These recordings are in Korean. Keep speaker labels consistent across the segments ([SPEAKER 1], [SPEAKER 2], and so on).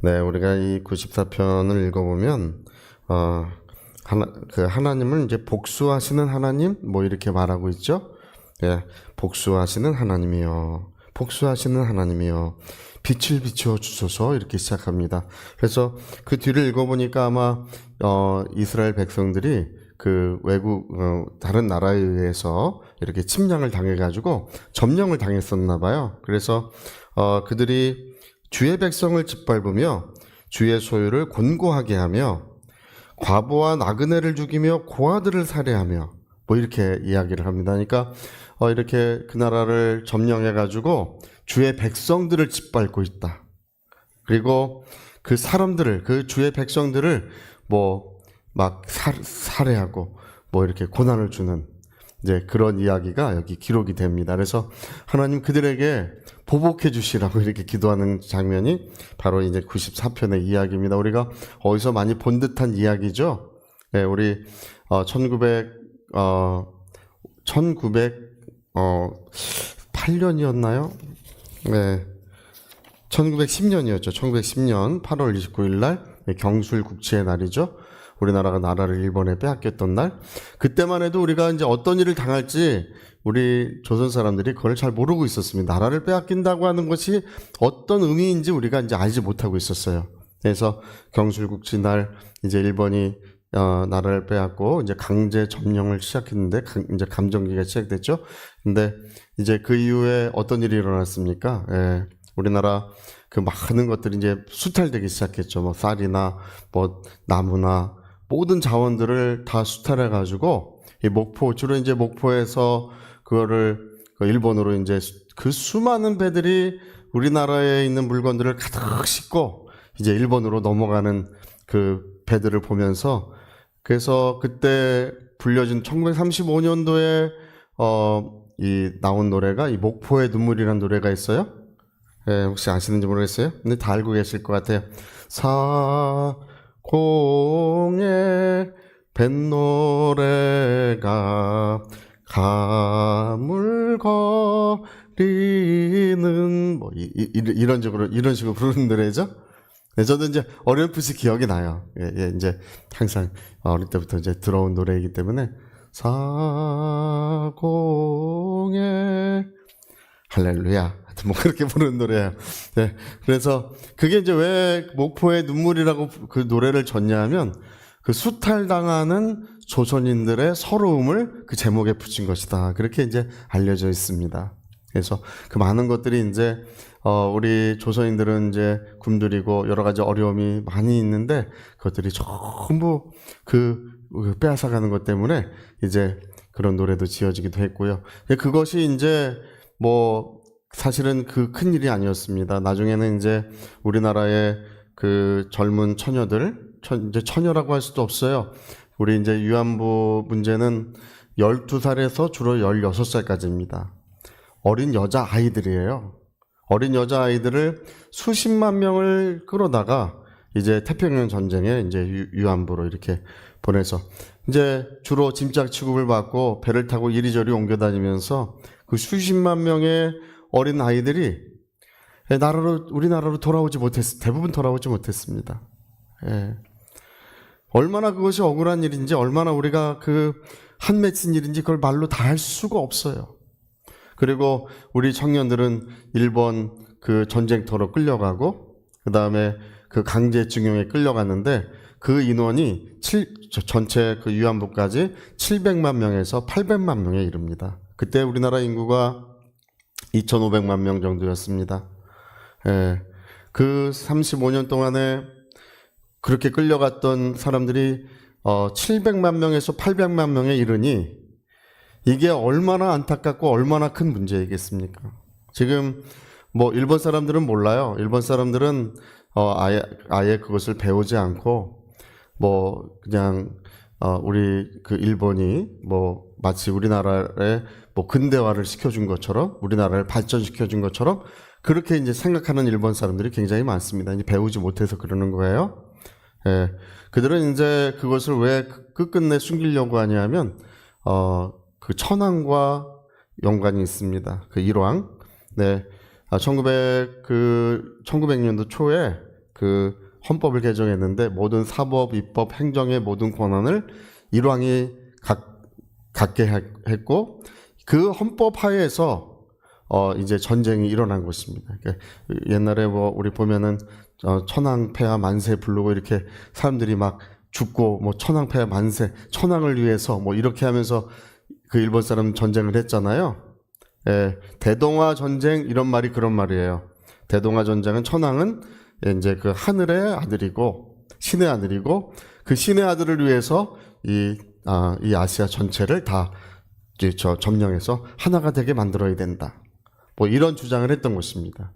[SPEAKER 1] 네, 우리가 이 94편을 읽어보면, 하나님을 이제 복수하시는 하나님, 뭐 이렇게 말하고 있죠? 예, 복수하시는 하나님이요. 복수하시는 하나님이요. 빛을 비추어 주소서, 이렇게 시작합니다. 그래서 그 뒤를 읽어보니까 아마, 이스라엘 백성들이 그 다른 나라에 의해서 이렇게 침략을 당해가지고 점령을 당했었나 봐요. 그래서, 그들이 주의 백성을 짓밟으며 주의 소유를 곤고하게 하며 과부와 나그네를 죽이며 고아들을 살해하며 뭐 이렇게 이야기를 합니다. 그러니까 이렇게 그 나라를 점령해가지고 주의 백성들을 짓밟고 있다. 그리고 그 사람들을, 그 주의 백성들을 뭐 막 살해하고 뭐 이렇게 고난을 주는 이제 그런 이야기가 여기 기록이 됩니다. 그래서 하나님 그들에게 보복해 주시라고 이렇게 기도하는 장면이 바로 이제 94편의 이야기입니다. 우리가 어디서 많이 본 듯한 이야기죠. 네, 우리 1908년이었나요? 네. 1910년이었죠. 1910년 8월 29일 날 경술국치의 날이죠. 우리나라가 나라를 일본에 빼앗겼던 날. 그때만 해도 우리가 이제 어떤 일을 당할지 우리 조선 사람들이 그걸 잘 모르고 있었습니다. 나라를 빼앗긴다고 하는 것이 어떤 의미인지 우리가 이제 알지 못하고 있었어요. 그래서 경술국치 날 이제 일본이 나라를 빼앗고 이제 강제 점령을 시작했는데 이제 감정기가 시작됐죠. 근데 이제 그 이후에 어떤 일이 일어났습니까? 예. 우리나라 그 많은 것들이 이제 수탈되기 시작했죠. 뭐 쌀이나 뭐 나무나 모든 자원들을 다 수탈해가지고 이 주로 이제 목포에서 그거를 일본으로 이제 그 수많은 배들이 우리나라에 있는 물건들을 가득 싣고 이제 일본으로 넘어가는 그 배들을 보면서 그래서 그때 불려진 1935년도에 이 나온 노래가 이 목포의 눈물이라는 노래가 있어요. 예, 혹시 아시는지 모르겠어요? 근데 다 알고 계실 것 같아요. 사공의 뱃노래가 가물거리는 뭐 이런 식으로 부르는 노래죠. 네, 저도 이제 어렴풋이 기억이 나요. 예, 이제 항상 어릴 때부터 이제 들어온 노래이기 때문에 사공의 할렐루야. 뭐 그렇게 부르는 노래예요. 네. 그래서 그게 이제 왜 목포의 눈물이라고 그 노래를 졌냐면 그 수탈당하는 조선인들의 서러움을 그 제목에 붙인 것이다. 그렇게 이제 알려져 있습니다. 그래서 그 많은 것들이 이제 우리 조선인들은 이제 굶주리고 여러 가지 어려움이 많이 있는데 그것들이 전부 그 빼앗아가는 것 때문에 이제 그런 노래도 지어지기도 했고요. 그것이 이제 뭐 사실은 그 큰 일이 아니었습니다. 나중에는 이제 우리나라의 그 젊은 처녀들, 이제 처녀라고 할 수도 없어요. 우리 이제 위안부 문제는 12살에서 주로 16살까지입니다. 어린 여자 아이들이에요. 어린 여자 아이들을 수십만 명을 끌어다가 이제 태평양 전쟁에 이제 위안부로 이렇게 보내서 이제 주로 짐짝 취급을 받고 배를 타고 이리저리 옮겨 다니면서 그 수십만 명의 어린 아이들이 우리나라로 대부분 돌아오지 못했습니다. 예. 얼마나 그것이 억울한 일인지, 얼마나 우리가 그 한 맺힌 일인지 그걸 말로 다 할 수가 없어요. 그리고 우리 청년들은 일본 그 전쟁터로 끌려가고, 그 다음에 그 강제징용에 끌려갔는데, 그 인원이 전체 그 위안부까지 700만 명에서 800만 명에 이릅니다. 그때 우리나라 인구가 2,500만 명 정도였습니다. 예. 그 35년 동안에 그렇게 끌려갔던 사람들이 700만 명에서 800만 명에 이르니 이게 얼마나 안타깝고 얼마나 큰 문제이겠습니까? 지금 뭐 일본 사람들은 몰라요. 일본 사람들은 아예 그것을 배우지 않고 뭐 그냥 우리 그 일본이 뭐 마치 우리나라에 뭐 근대화를 시켜준 것처럼 우리나라를 발전시켜준 것처럼 그렇게 이제 생각하는 일본 사람들이 굉장히 많습니다. 이제 배우지 못해서 그러는 거예요. 예. 그들은 이제 그것을 왜 끝끝내 숨기려고 하냐면 그 천황과 연관이 있습니다. 그 일왕. 네. 1900년도 초에 그 헌법을 개정했는데 모든 사법, 입법, 행정의 모든 권한을 일왕이 갖게 했고 그 헌법 하에서 이제 전쟁이 일어난 것입니다. 그러니까 옛날에 뭐 우리 보면은 천황폐하 만세 부르고 이렇게 사람들이 막 죽고 뭐 천황폐하 만세, 천황을 위해서 뭐 이렇게 하면서 그 일본 사람 전쟁을 했잖아요. 예, 대동아 전쟁 이런 말이 그런 말이에요. 대동아 전쟁은 천황은 이제 그 하늘의 아들이고 신의 아들이고 그 신의 아들을 위해서 이 아시아 전체를 다 점령해서 하나가 되게 만들어야 된다. 뭐 이런 주장을 했던 것입니다.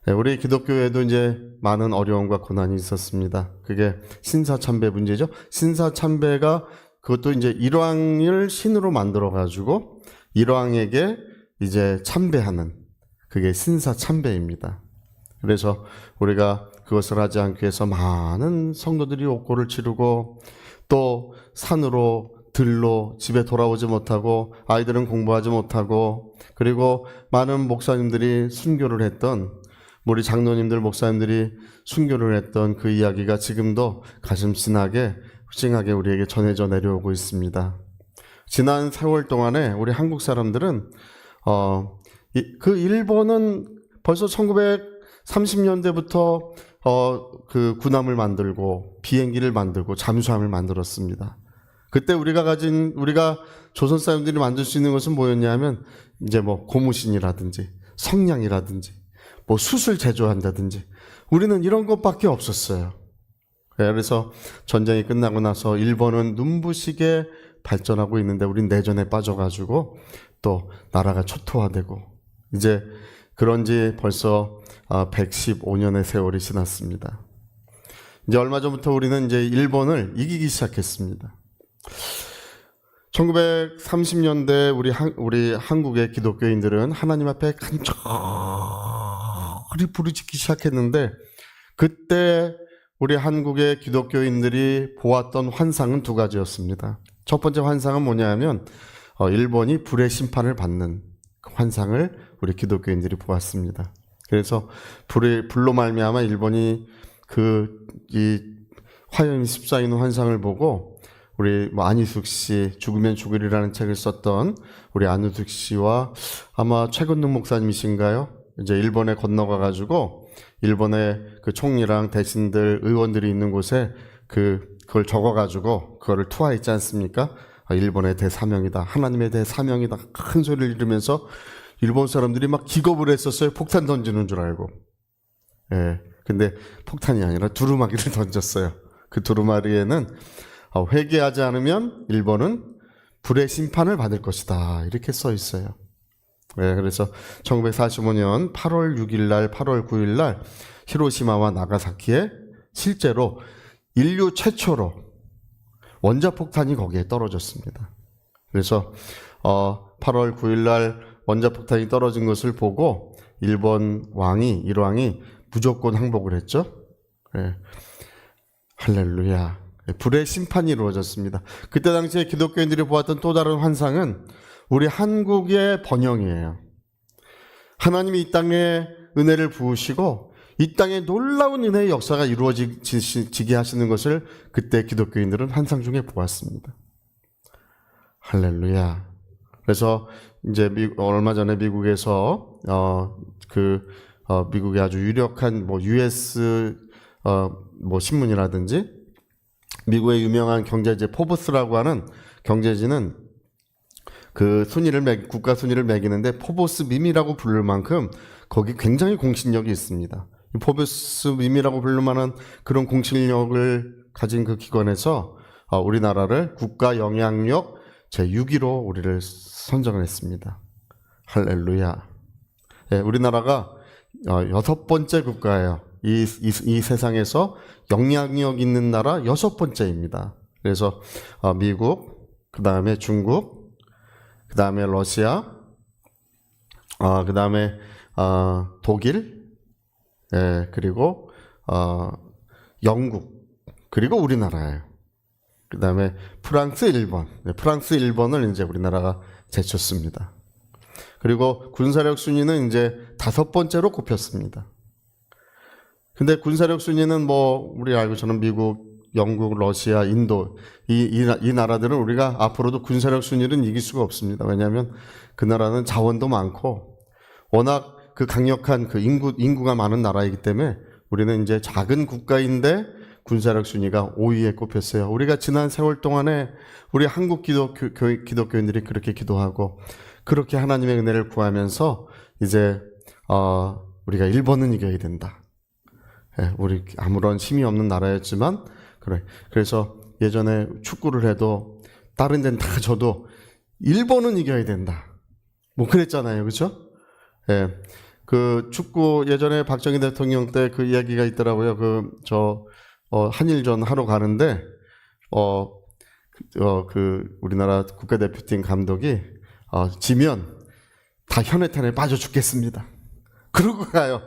[SPEAKER 1] 우리 기독교에도 이제 많은 어려움과 고난이 있었습니다. 그게 신사참배 문제죠. 신사참배가 그것도 이제 일왕을 신으로 만들어 가지고 일왕에게 이제 참배하는 그게 신사참배입니다. 그래서 우리가 그것을 하지 않기 위해서 많은 성도들이 옥고를 치르고 또 산으로 들로 집에 돌아오지 못하고 아이들은 공부하지 못하고 그리고 많은 목사님들이 순교를 했던 우리 장로님들 목사님들이 순교를 했던 그 이야기가 지금도 가슴신하게 훌륭하게 우리에게 전해져 내려오고 있습니다. 지난 4월 동안에 우리 한국 사람들은 그 일본은 벌써 1930년대부터 그 군함을 만들고 비행기를 만들고 잠수함을 만들었습니다. 그때 우리가 조선 사람들이 만들 수 있는 것은 뭐였냐면 이제 뭐 고무신이라든지 성냥이라든지 뭐 숯을 제조한다든지 우리는 이런 것밖에 없었어요. 그래서 전쟁이 끝나고 나서 일본은 눈부시게 발전하고 있는데 우린 내전에 빠져가지고 또 나라가 초토화되고 이제 그런지 벌써 115년의 세월이 지났습니다. 이제 얼마 전부터 우리는 이제 일본을 이기기 시작했습니다. 1930년대 우리 한국의 기독교인들은 하나님 앞에 간절히 부르짖기 시작했는데 그때 우리 한국의 기독교인들이 보았던 환상은 두 가지였습니다. 첫 번째 환상은 뭐냐면 일본이 불의 심판을 받는 환상을 우리 기독교인들이 보았습니다. 그래서 불로 말미암아 일본이 이 화염이 휩싸이는 환상을 보고 우리 안희숙 씨 죽으면 죽으리라는 책을 썼던 우리 안희숙 씨와 아마 최근능 목사님이신가요? 이제 일본에 건너가 가지고 일본의 그 총리랑 대신들 의원들이 있는 곳에 그걸 적어 가지고 그거를 투하했지 않습니까? 일본의 대사명이다. 하나님의 대사명이다. 큰 소리를 지르면서 일본 사람들이 막 기겁을 했었어요. 폭탄 던지는 줄 알고. 예. 근데 폭탄이 아니라 두루마기를 던졌어요. 그 두루마기에는 회개하지 않으면 일본은 불의 심판을 받을 것이다. 이렇게 써 있어요. 네, 그래서 1945년 8월 6일 날, 8월 9일 날 히로시마와 나가사키에 실제로 인류 최초로 원자폭탄이 거기에 떨어졌습니다. 그래서 8월 9일 날 원자폭탄이 떨어진 것을 보고 일본 일왕이 무조건 항복을 했죠. 네. 할렐루야. 불의 심판이 이루어졌습니다. 그때 당시에 기독교인들이 보았던 또 다른 환상은 우리 한국의 번영이에요. 하나님이 이 땅에 은혜를 부으시고 이 땅에 놀라운 은혜의 역사가 이루어지게 하시는 것을 그때 기독교인들은 환상 중에 보았습니다. 할렐루야. 그래서 이제 얼마 전에 미국에서 미국의 아주 유력한 US 신문이라든지 미국의 유명한 경제지 포브스라고 하는 경제지는 그 국가 순위를 매기는데 포브스 밈이라고 부를 만큼 거기 굉장히 공신력이 있습니다. 포브스 밈이라고 부를 만한 그런 공신력을 가진 그 기관에서 우리나라를 국가 영향력 제6위로 우리를 선정을 했습니다. 할렐루야. 네, 우리나라가 6번째 국가예요. 이 세상에서 영향력 있는 나라 6번째입니다. 그래서 미국, 그 다음에 중국, 그 다음에 러시아, 그 다음에 독일, 그리고 영국, 그리고 우리나라예요. 그 다음에 프랑스, 일본. 프랑스, 일본을 이제 우리나라가 제쳤습니다. 그리고 군사력 순위는 이제 5번째로 꼽혔습니다. 근데 군사력 순위는 뭐 우리 알고 저는 미국, 영국, 러시아, 인도 이 나라들은 우리가 앞으로도 군사력 순위는 이길 수가 없습니다. 왜냐하면 그 나라는 자원도 많고 워낙 그 강력한 그 인구가 많은 나라이기 때문에 우리는 이제 작은 국가인데 군사력 순위가 5위에 꼽혔어요. 우리가 지난 세월 동안에 우리 한국 기독교인들이 그렇게 기도하고 그렇게 하나님의 은혜를 구하면서 이제 우리가 일본은 이겨야 된다. 예, 우리 아무런 힘이 없는 나라였지만 그래서 예전에 축구를 해도 다른 데는 다 져도 일본은 이겨야 된다. 뭐 그랬잖아요, 그렇죠? 예, 그 축구 예전에 박정희 대통령 때 그 이야기가 있더라고요. 한일전 하러 가는데 우리나라 국가대표팀 감독이 지면 다 현해탄에 빠져 죽겠습니다. 그러고 가요.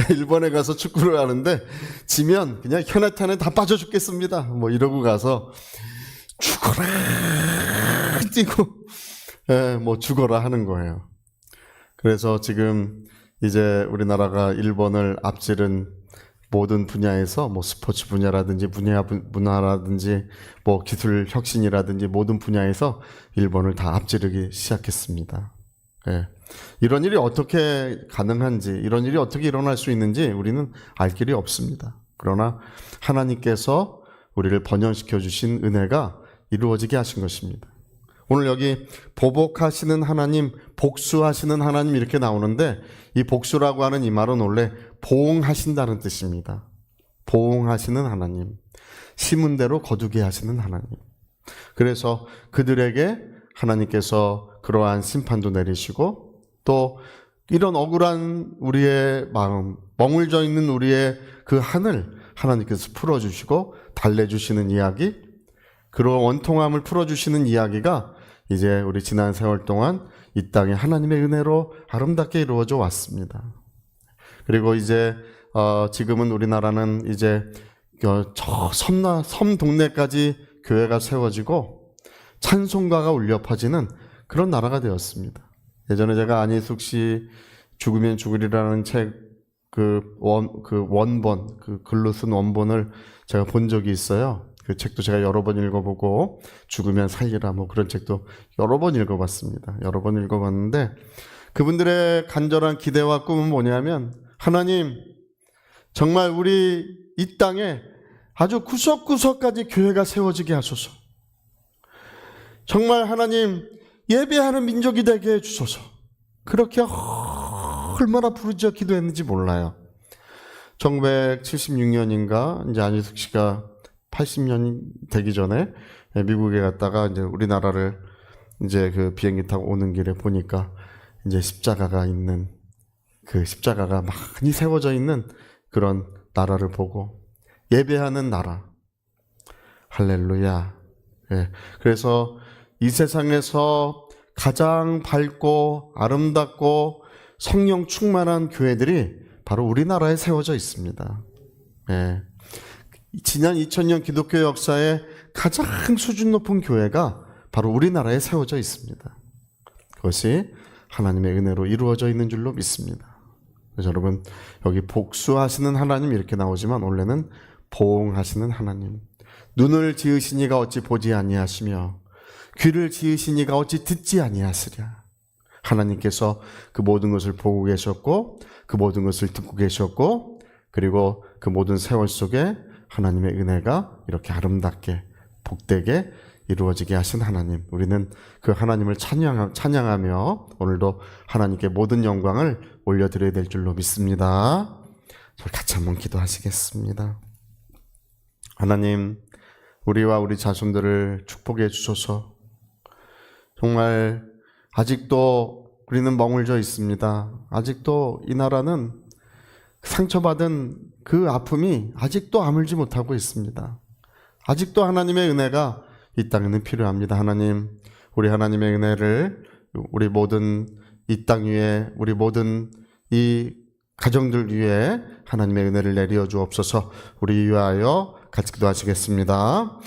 [SPEAKER 1] 일본에 가서 축구를 하는데 지면 그냥 현해탄에 다 빠져 죽겠습니다. 뭐 이러고 가서 죽어라 뛰고 뭐 죽어라 하는 거예요. 그래서 지금 이제 우리나라가 일본을 앞지른 모든 분야에서 뭐 스포츠 분야라든지 문화라든지 뭐 기술 혁신이라든지 모든 분야에서 일본을 다 앞지르기 시작했습니다. 예. 이런 일이 어떻게 가능한지, 이런 일이 어떻게 일어날 수 있는지 우리는 알 길이 없습니다. 그러나 하나님께서 우리를 번영시켜 주신 은혜가 이루어지게 하신 것입니다. 오늘 여기 보복하시는 하나님, 복수하시는 하나님 이렇게 나오는데 이 복수라고 하는 이 말은 원래 보응하신다는 뜻입니다. 보응하시는 하나님, 심은 대로 거두게 하시는 하나님. 그래서 그들에게 하나님께서 그러한 심판도 내리시고 또 이런 억울한 우리의 마음, 머물져 있는 우리의 그 한을 하나님께서 풀어주시고 달래주시는 이야기, 그런 원통함을 풀어주시는 이야기가 이제 우리 지난 세월 동안 이 땅에 하나님의 은혜로 아름답게 이루어져 왔습니다. 그리고 이제 지금은 우리나라는 이제 저 섬 동네까지 교회가 세워지고 찬송가가 울려 퍼지는 그런 나라가 되었습니다. 예전에 제가 안희숙 씨 죽으면 죽으리라는 책 원본, 글로 쓴 원본을 제가 본 적이 있어요. 그 책도 제가 여러 번 읽어보고 죽으면 살리라 뭐 그런 책도 여러 번 읽어봤습니다. 여러 번 읽어봤는데 그분들의 간절한 기대와 꿈은 뭐냐면 하나님 정말 우리 이 땅에 아주 구석구석까지 교회가 세워지게 하소서. 정말 하나님 예배하는 민족이 되게 해주소서. 그렇게 얼마나 부르짖어 기도했는지 몰라요. 1976년인가 이제 안희숙 씨가 80년 되기 전에 미국에 갔다가 이제 우리나라를 이제 그 비행기 타고 오는 길에 보니까 이제 십자가가 있는 그 십자가가 많이 세워져 있는 그런 나라를 보고 예배하는 나라. 할렐루야. 예. 그래서 이 세상에서 가장 밝고 아름답고 성령 충만한 교회들이 바로 우리나라에 세워져 있습니다. 예. 지난 2000년 기독교 역사에 가장 수준 높은 교회가 바로 우리나라에 세워져 있습니다. 그것이 하나님의 은혜로 이루어져 있는 줄로 믿습니다. 그래서 여러분 여기 복수하시는 하나님 이렇게 나오지만 원래는 보응하시는 하나님. 눈을 지으시니가 어찌 보지 아니하시며 귀를 지으시니가 어찌 듣지 아니하시랴. 하나님께서 그 모든 것을 보고 계셨고 그 모든 것을 듣고 계셨고 그리고 그 모든 세월 속에 하나님의 은혜가 이렇게 아름답게 복되게 이루어지게 하신 하나님. 우리는 그 하나님을 찬양하며 오늘도 하나님께 모든 영광을 올려드려야 될 줄로 믿습니다. 저희 같이 한번 기도하시겠습니다. 하나님, 우리와 우리 자손들을 축복해 주소서. 정말 아직도 우리는 머물러 있습니다. 아직도 이 나라는 상처받은 그 아픔이 아직도 아물지 못하고 있습니다. 아직도 하나님의 은혜가 이 땅에는 필요합니다. 하나님, 우리 하나님의 은혜를 우리 모든 이 땅 위에 우리 모든 이 가정들 위에 하나님의 은혜를 내려 주옵소서. 우리 위하여 같이 기도하시겠습니다.